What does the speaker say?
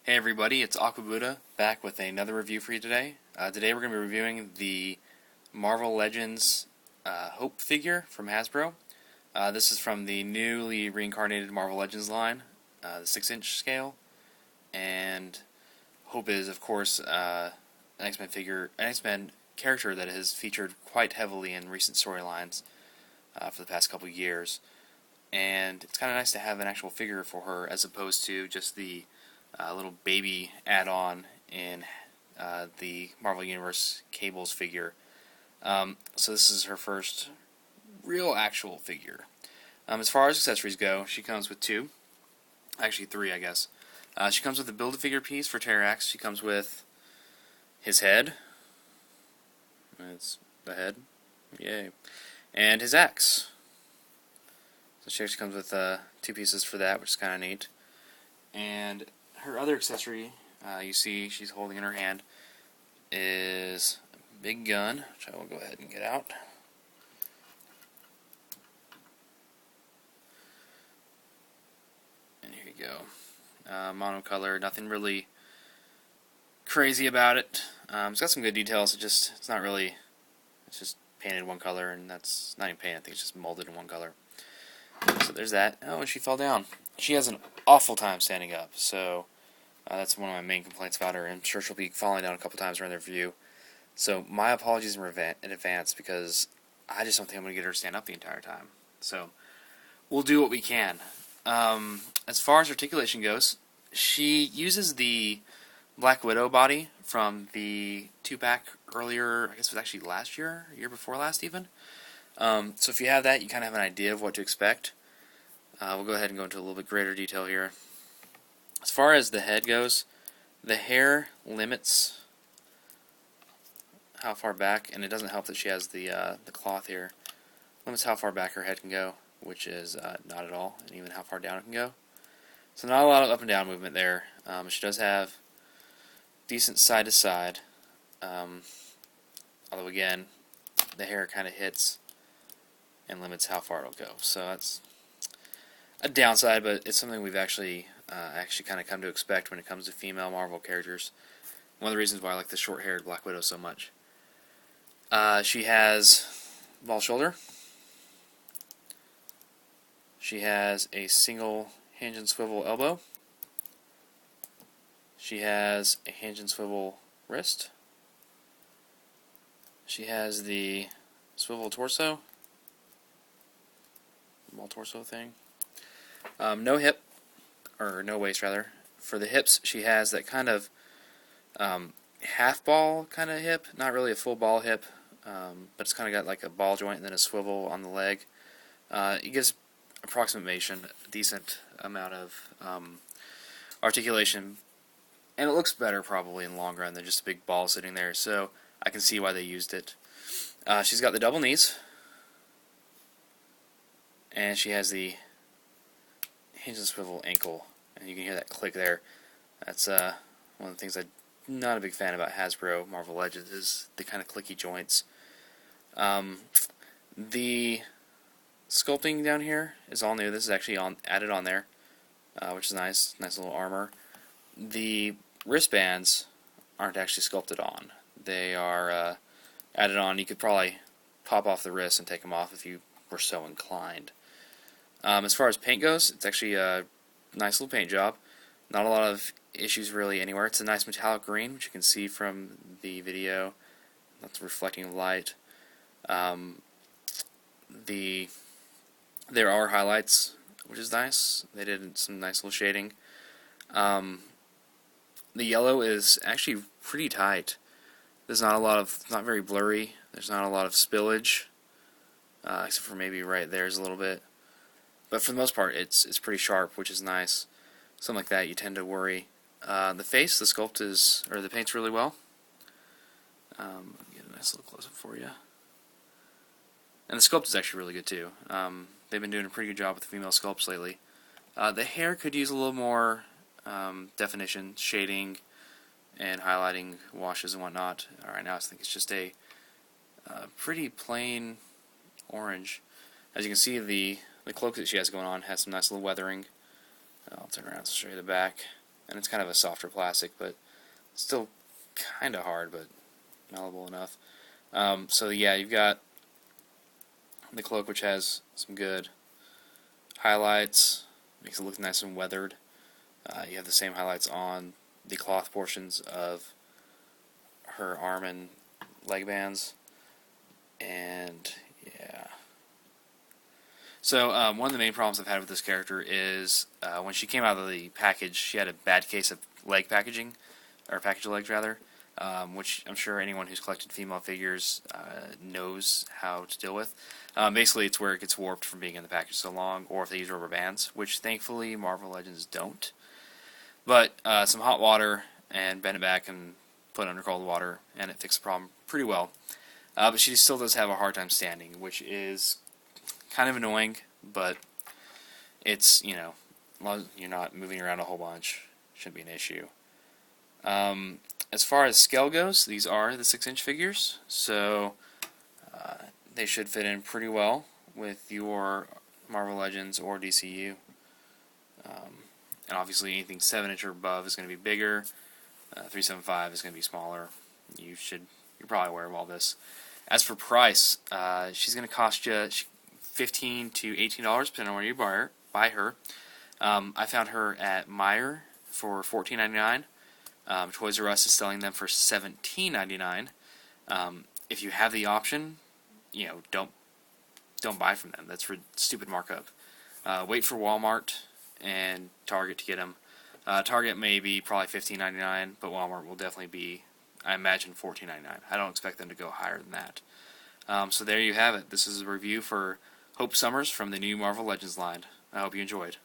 Hey everybody, it's Aquabuddha back with another review for you today. Today we're going to be reviewing the Marvel Legends Hope figure from Hasbro. This is from the newly reincarnated Marvel Legends line, the 6-inch scale. And Hope is, of course, an X-Men figure, an X-Men character that has featured quite heavily in recent storylines for the past couple years. And it's kind of nice to have an actual figure for her as opposed to just the little baby add-on in the Marvel Universe Cable's figure. So this is her first real actual figure. As far as accessories go, she comes with two. Actually three, I guess. She comes with a Build-A-Figure piece for Terrax. She comes with his head. It's the head. Yay. And his axe. So she actually comes with two pieces for that, which is kind of neat. And her other accessory, you see she's holding in her hand, is a big gun, which I will go ahead and get out. And here you go. Monocolor, nothing really crazy about it. It's got some good details, it's not really, it's just painted one color, and that's not even painted, I think it's just molded in one color. So there's that. Oh, and she fell down. She has an awful time standing up, so that's one of my main complaints about her. I'm sure she'll be falling down a couple times during the review. So my apologies in advance, because I just don't think I'm going to get her to stand up the entire time. So we'll do what we can. As far as articulation goes, she uses the Black Widow body from the 2-pack earlier, I guess it was actually last year, year before last even. So if you have that, you kind of have an idea of what to expect. We'll go ahead and go into a little bit greater detail here. As far as the head goes, the hair limits how far back, and it doesn't help that she has the cloth here, limits how far back her head can go, which is not at all, and even how far down it can go. So not a lot of up and down movement there. She does have decent side to side, although again, the hair kind of hits and limits how far it'll go. So that's a downside, but it's something we've actually kind of come to expect when it comes to female Marvel characters. One of the reasons why I like the short-haired Black Widow so much. She has ball shoulder. She has a single hinge and swivel elbow. She has a hinge and swivel wrist. She has the swivel torso. Ball torso thing. No hip, or no waist rather. For the hips, she has that kind of half ball kind of hip, not really a full ball hip, but it's kind of got like a ball joint and then a swivel on the leg. It gives approximation, a decent amount of articulation, and it looks better probably in the long run than just a big ball sitting there, so I can see why they used it. She's got the double knees, and she has the hinge and swivel ankle, and you can hear that click there. That's one of the things I'm not a big fan about Hasbro Marvel Legends, is the kind of clicky joints. The sculpting down here is all new. This is actually added on there, which is nice. Nice little armor. The wristbands aren't actually sculpted on. They are added on. You could probably pop off the wrist and take them off if you were so inclined. As far as paint goes, it's actually a nice little paint job. Not a lot of issues really anywhere. It's a nice metallic green, which you can see from the video. That's reflecting light. There are highlights, which is nice. They did some nice little shading. The yellow is actually pretty tight. There's not very blurry. There's not a lot of spillage, except for maybe right there's a little bit. But for the most part, it's pretty sharp, which is nice. Something like that, you tend to worry. The face, the paint's really well. Get a nice little close up for you. And the sculpt is actually really good too. They've been doing a pretty good job with the female sculpts lately. The hair could use a little more definition, shading, and highlighting washes and whatnot. Right now I think it's just a pretty plain orange. As you can see, the cloak that she has going on has some nice little weathering. I'll turn around to show you the back. and it's kind of a softer plastic, but still kind of hard, but malleable enough. So yeah, you've got the cloak, which has some good highlights, makes it look nice and weathered. You have the same highlights on the cloth portions of her arm and leg bands, and yeah. So one of the main problems I've had with this character is when she came out of the package, she had a bad case of leg packaging, or package legs rather, which I'm sure anyone who's collected female figures knows how to deal with. Basically, it's where it gets warped from being in the package so long, or if they use rubber bands, which thankfully Marvel Legends don't. But some hot water and bend it back and put it under cold water, and it fixed the problem pretty well. But she still does have a hard time standing, which is kind of annoying, but it's, you know, as long as you're not moving around a whole bunch, shouldn't be an issue. As far as scale goes, these are the 6-inch figures, so they should fit in pretty well with your Marvel Legends or DCU. And obviously anything 7-inch or above is going to be bigger. 375 is going to be smaller. You're probably aware of all this. As for price, she's going to cost you $15 to $18 depending on where you buy her. I found her at Meijer for $14.99. Toys R Us is selling them for $17.99. If you have the option, you know, don't buy from them. That's for stupid markup. Wait for Walmart and Target to get them. Target may be probably $15.99, but Walmart will definitely be, I imagine, $14.99. I don't expect them to go higher than that. So there you have it. This is a review for Hope Summers from the new Marvel Legends line. I hope you enjoyed.